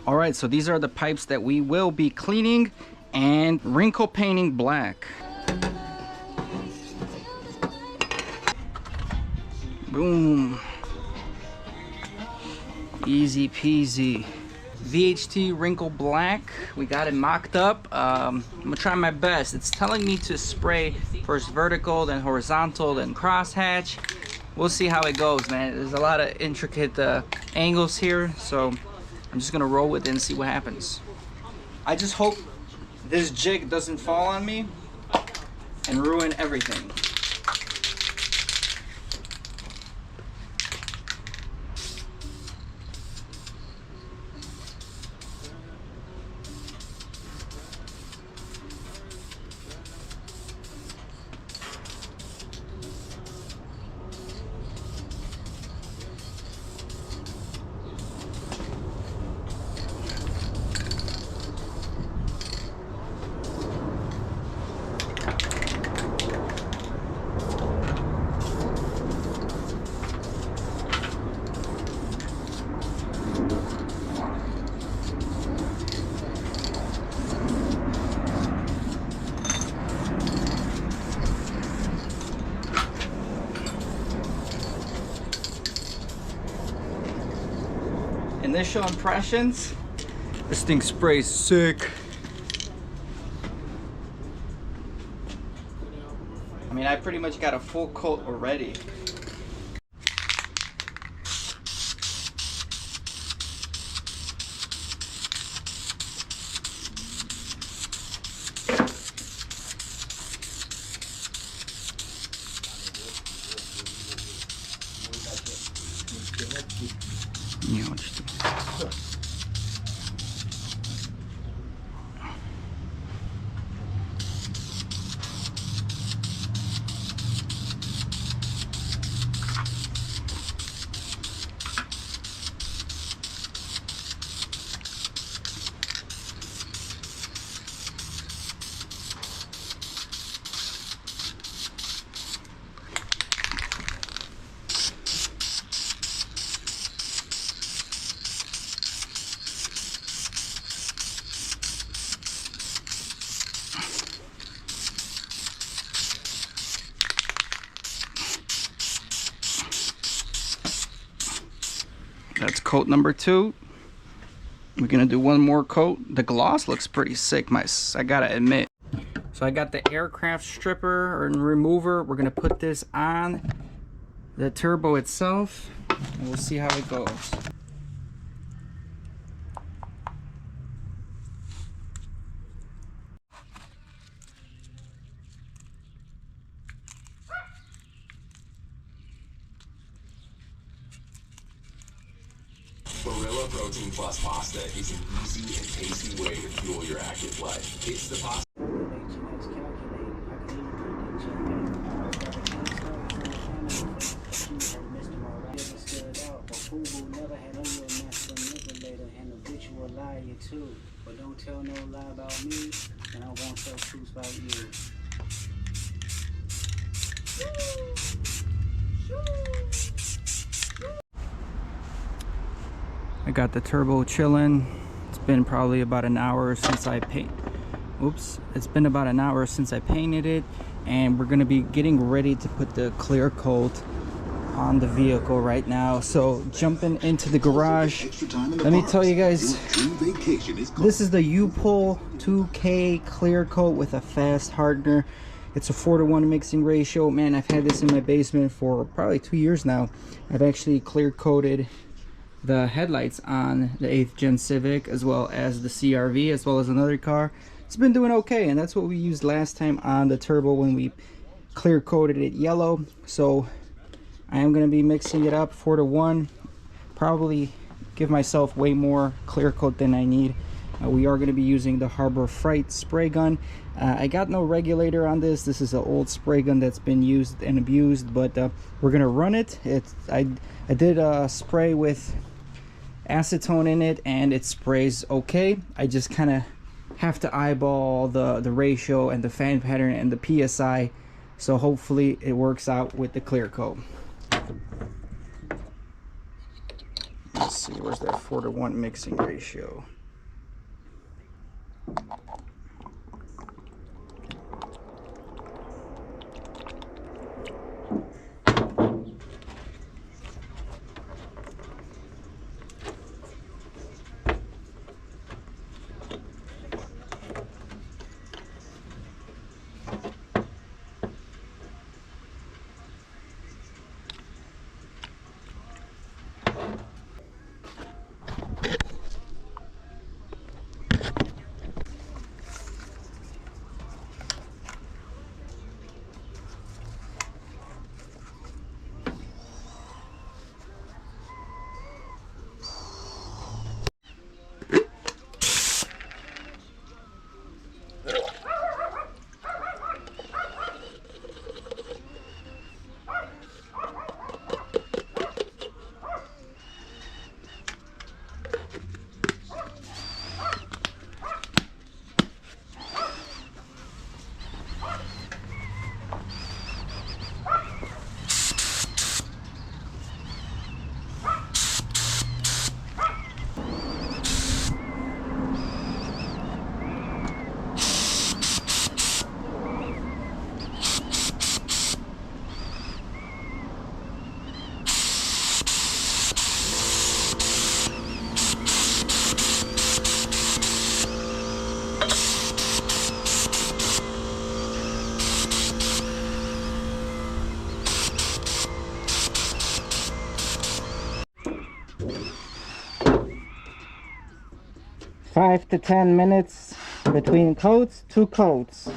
All right, so these are the pipes that we will be cleaning and wrinkle painting black. Boom. Easy peasy. VHT wrinkle black. We got it mocked up. I'm gonna try my best. It's telling me to spray first vertical, then horizontal, then crosshatch. We'll see how it goes, man. There's a lot of intricate angles here, so I'm just gonna roll with it and see what happens. I just hope this jig doesn't fall on me and ruin everything. Initial impressions, this thing sprays sick. I mean, I pretty much got a full coat already. That's coat number 2. We're gonna do one more coat. The gloss looks pretty sick, I gotta admit. So I got the aircraft stripper or remover. We're gonna put this on the turbo itself, and we'll see how it goes. Barilla Protein Plus Pasta is an easy and tasty way to fuel your active life. It's the pasta. But don't tell no lie about me, and I won't tell truths about you. I got the turbo chilling. It's been probably about an hour since I It's been about an hour since I painted it, and we're gonna be getting ready to put the clear coat on the vehicle right now. So jumping into the garage, let me tell you guys, this is the U-Pull 2K clear coat with a fast hardener. It's a 4:1 mixing ratio. Man, I've had this in my basement for probably 2 years now. I've actually clear coated the headlights on the 8th gen Civic, as well as the CRV, as well as another car. It's been doing okay, and that's what we used last time on the turbo when we clear coated it yellow. So I am going to be mixing it up 4:1, probably give myself way more clear coat than I need. We are going to be using the Harbor Freight spray gun. I got no regulator on this. This is an old spray gun that's been used and abused, but we're going to run it. I did spray with acetone in it, and it sprays okay. I just kind of have to eyeball the ratio and the fan pattern and the PSI, so hopefully it works out with the clear coat. Let's see, where's that 4:1 mixing ratio? 5 to 10 minutes between coats, 2 coats.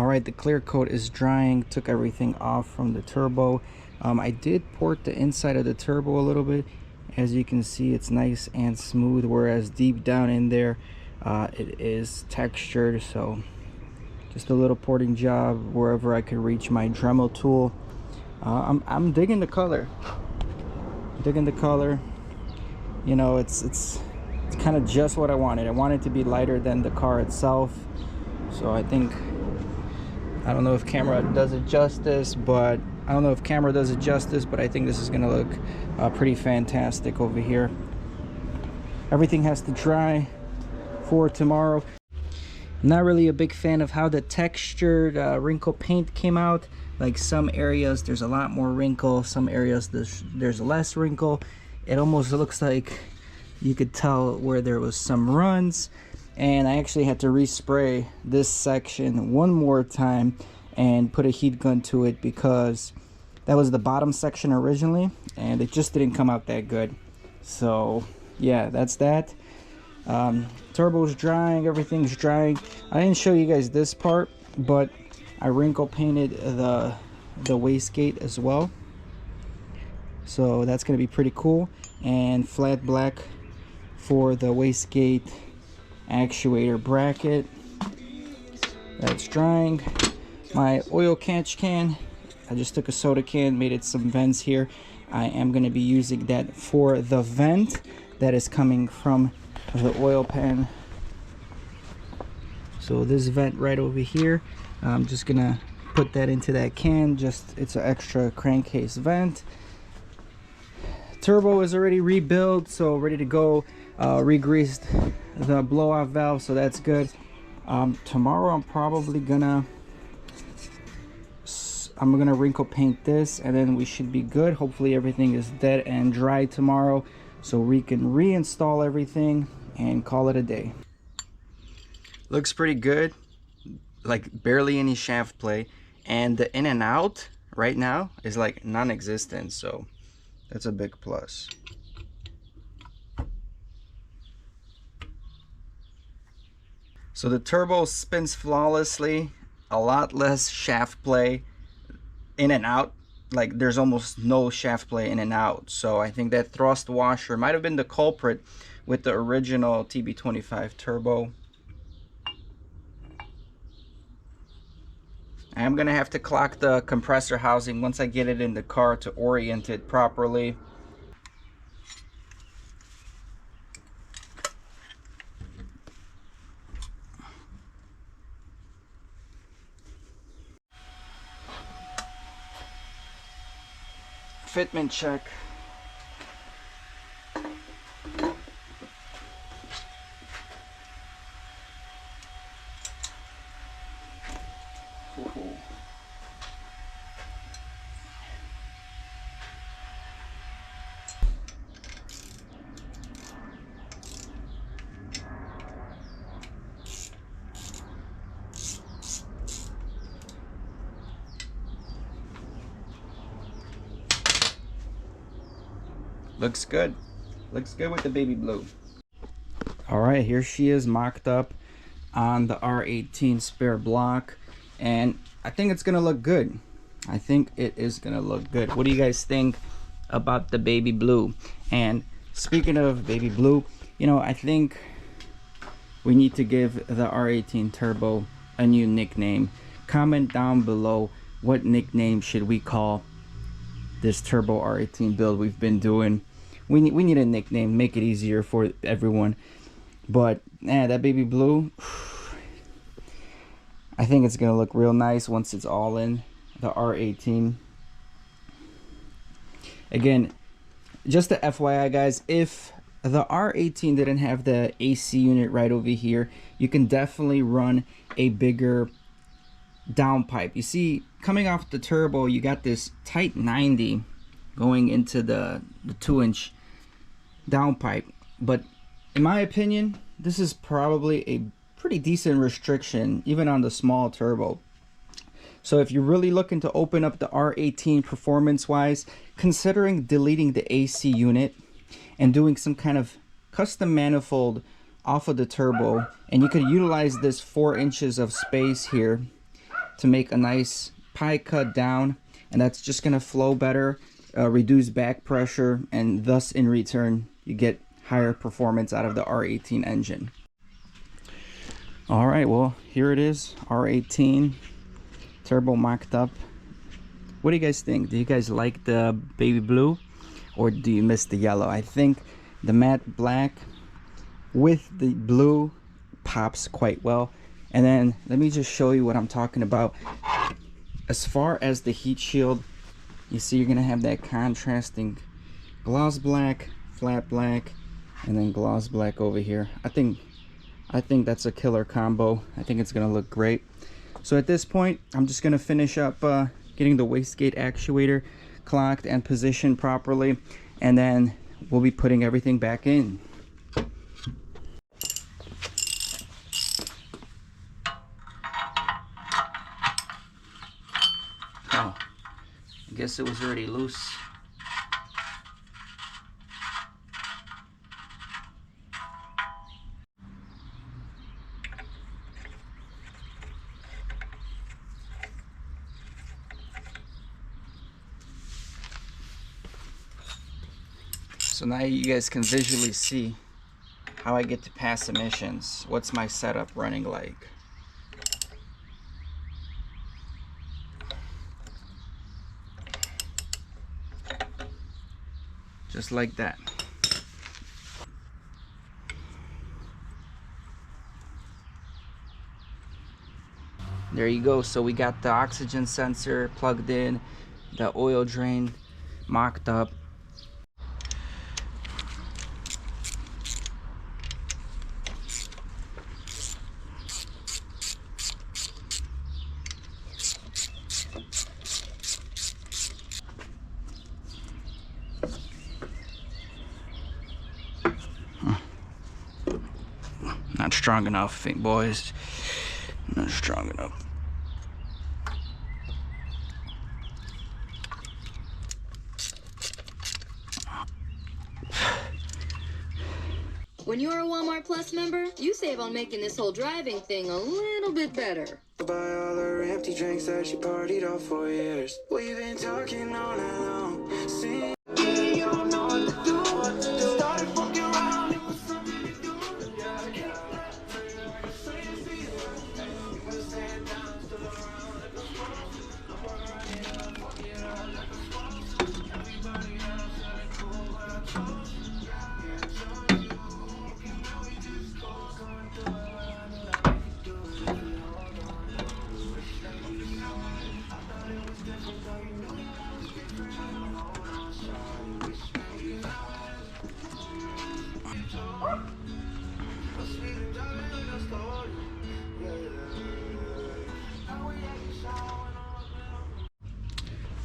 All right, the clear coat is drying. Took everything off from the turbo. I did port the inside of the turbo a little bit. As you can see, it's nice and smooth, whereas deep down in there it is textured. So just a little porting job wherever I could reach my Dremel tool. I'm digging the color. Digging the color. You know, it's kind of just what I wanted. I want it to be lighter than the car itself. So I think, I don't know if camera does it justice, but I think this is gonna look pretty fantastic over here. Everything has to dry for tomorrow. Not really a big fan of how the textured wrinkle paint came out. Like some areas there's a lot more wrinkle, some areas there's less wrinkle. It almost looks like you could tell where there was some runs. And I actually had to respray this section one more time and put a heat gun to it, because that was the bottom section originally and it just didn't come out that good. So yeah, that's that. Turbo's drying, everything's drying. I didn't show you guys this part, but I wrinkle painted the wastegate as well, so that's gonna be pretty cool. And flat black for the wastegate actuator bracket. That's drying. My oil catch can, I just took a soda can, made it some vents here. I am going to be using that for the vent that is coming from the oil pan. So this vent right over here, I'm just gonna put that into that can. Just, it's an extra crankcase vent. Turbo is already rebuilt, so ready to go. Re-greased the blow-off valve, so that's good. Tomorrow I'm probably gonna wrinkle paint this, and then we should be good. Hopefully everything is dead and dry tomorrow, so we can reinstall everything and call it a day. Looks pretty good, like barely any shaft play, and the in and out right now is like non-existent, so that's a big plus. So the turbo spins flawlessly, a lot less shaft play in and out. Like there's almost no shaft play in and out. So I think that thrust washer might have been the culprit with the original TB25 turbo. I am gonna have to clock the compressor housing once I get it in the car to orient it properly. Fitment check. Looks good. Looks good with the baby blue. All right, here she is mocked up on the R18 spare block, and I think it's gonna look good. I think it is gonna look good. What do you guys think about the baby blue? And speaking of baby blue, you know, I think we need to give the R18 Turbo a new nickname. Comment down below, what nickname should we call this Turbo R18 build we've been doing. We need a nickname, make it easier for everyone. But yeah, that baby blue, I think it's gonna look real nice once it's all in the R18. Again, just a FYI guys, if the R18 didn't have the AC unit right over here, you can definitely run a bigger downpipe. You see, coming off the turbo, you got this tight 90 going into the 2-inch downpipe, but in my opinion, this is probably a pretty decent restriction even on the small turbo. So if you're really looking to open up the R18 performance wise, considering deleting the AC unit and doing some kind of custom manifold off of the turbo, and you could utilize this 4 inches of space here to make a nice pie cut down, and that's just gonna flow better, reduce back pressure, and thus in return you get higher performance out of the R18 engine. All right, well, here it is, R18 turbo mocked up. What do you guys think? Do you guys like the baby blue, or do you miss the yellow? I think the matte black with the blue pops quite well. And then let me just show you what I'm talking about. As far as the heat shield, you see you're gonna have that contrasting gloss black, flat black, and then gloss black over here. I think that's a killer combo. I think it's gonna look great. So at this point, I'm just gonna finish up getting the wastegate actuator clocked and positioned properly, and then we'll be putting everything back in. Oh, I guess it was already loose. So now you guys can visually see how I get to pass emissions. What's my setup running like? Just like that. There you go. So we got the oxygen sensor plugged in, the oil drain mocked up. Not strong enough, boys. Not strong enough. When you're a Walmart Plus member, you save on making this whole driving thing a little bit better. Buy all her empty drinks that she partied off for years. We've been talking all night long. See, you don't know what to do. Started fucking around, it was something to do.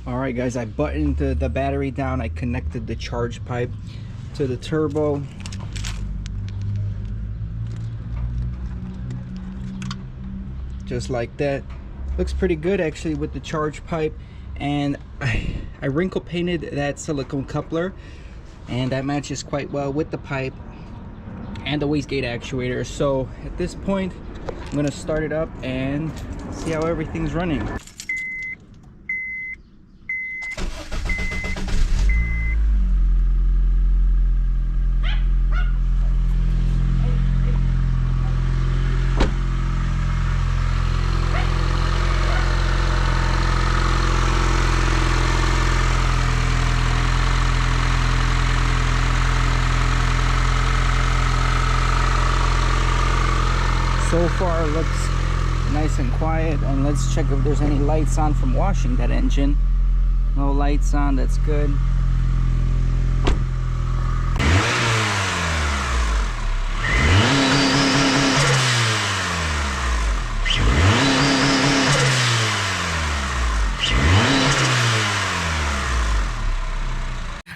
All right, guys, I buttoned the battery down. I connected the charge pipe to the turbo. Just like that. Looks pretty good actually with the charge pipe. And I wrinkle painted that silicone coupler, and that matches quite well with the pipe and the wastegate actuator. So at this point, I'm gonna start it up and see how everything's running. So far looks nice and quiet, and let's check if there's any lights on from washing that engine. No lights on, that's good.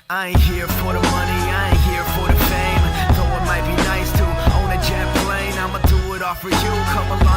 I ain't here for the money, I ain't here for the fame. Though it might be nice to own a jet plane, I'ma do it all for you. Come along.